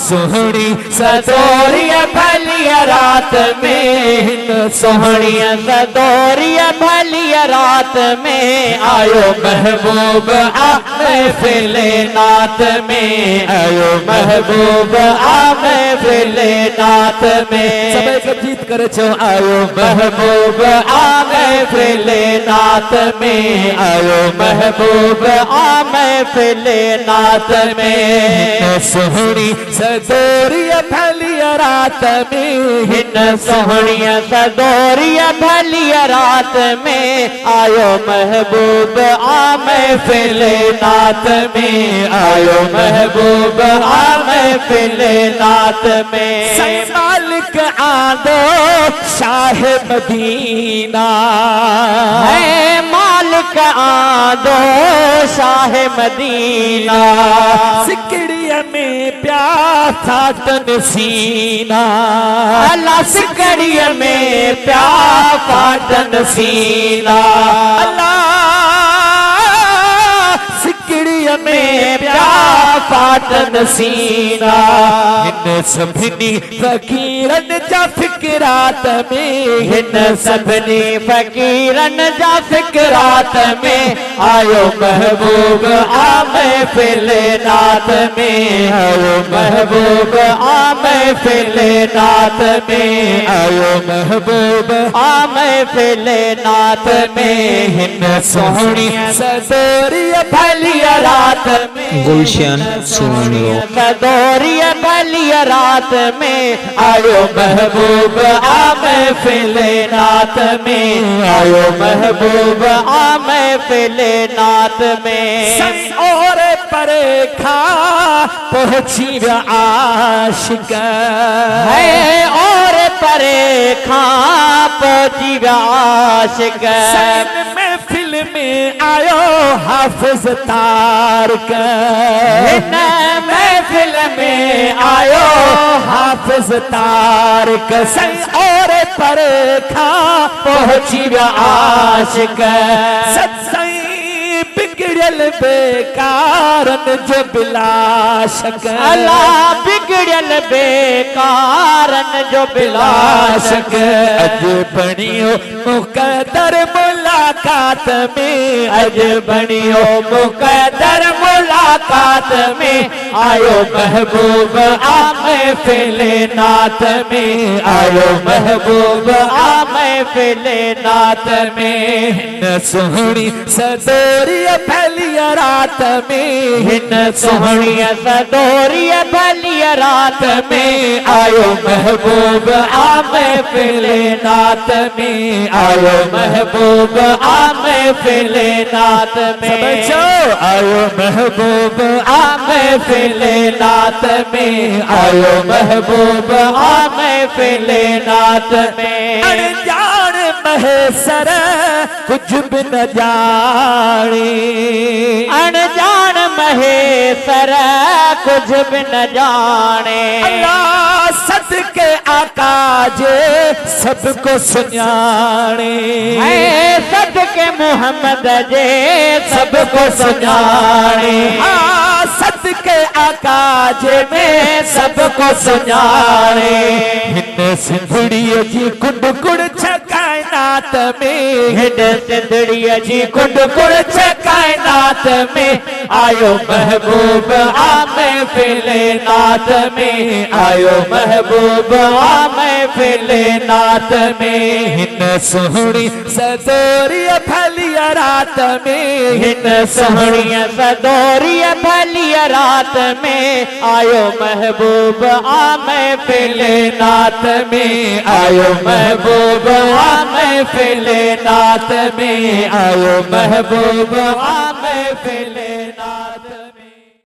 सोहनी सदोरिया भलिया रात में, सोहनी सदोरिया भलिया रात में, आयो महबूब महफिले नात में, आयो महबूब महफिले नात में। सब जीत कर छो आयो महबूब महफिले नात में, आयो महबूब महफिले नात में। सोहनी सदोरिया भलिया रात में, हिन सोहनिया सदोरिया भलिया रात में, आयो महबूब महफिले नात में, आयो महबूब महफिले नात में। मालिक आदो शाह मदीना है, मालिक आदो शाह मदीना, सिकड़िया में प्यासा तन सीना, अल्लाह सिकड़िया में प्यासा तन सीना, अल्लाह सिकड़िया में प्यासा तन सीना। हिन सभिनी फकीरन जा फिक्रात में, हिन सभिनी फकीरन जा फिक्रात में, आयो महबूब महफिले नात में, आयो महबूब महफिले नात में, आयो महबूब महफिले नात में। हिन सोहनी सदोरिया भलिया रात में, गुलशन सुनियो सदोरिया भलिया रात में, आयो महबूब महफिले नात में, आयो महबूब महफिले नात में। सन और परे खा पहुंची आशिक है, और परे खा पहुंची आशिक, सन महफिल में आयो हाफिज तारक, महफिल में आयो हाफिज तारक, सन और पर खा पहुंची आशिक, सत्सई बिगड़ल बेकारन जो बिलाशक, अल्लाह बिगड़ल बेकारन जो बिलाशक। अज बनियो मुकद्दर मुलाकात में, अज बनियो मुकद्दर मुलाकात में, आयो महबूब महफिले नात में, आयो महबूब महफिले नात में। हिन सोहनी सदोरिया भलिया रात में, हिन सोहनी सदोरिया भलिया रात में, आयो महबूब महफिले नात में, आयो महबूब महफिले नात में। आयो महबूब महफिले नात में, आयो महबूब महफिले नात में। अनजान महसर कुछ भी न जाने, अनजान महेसर कुछ भी न जाने, अल्लाह सदके आका जे सबको सुनाने, सदके मोहम्मद जे सबको सुनाने, सदके आका जे में सबको सुनाने। हिन सिंधड़ीअ जी कुंड कुड़ कायनात में, हिन सिंधड़ीअ जी कुंड कुड़ कायनात में, आयो महबूब महफिले नात में, आयो महबूब महफिले नात में। हिन सोहनी सदोरिया भलिया रात में, हिन सोहनी सदोरिया भलिया रात में, आयो महबूब महफिले नात में, आयो महबूब महफिले नात में, आयो महबूब महफिले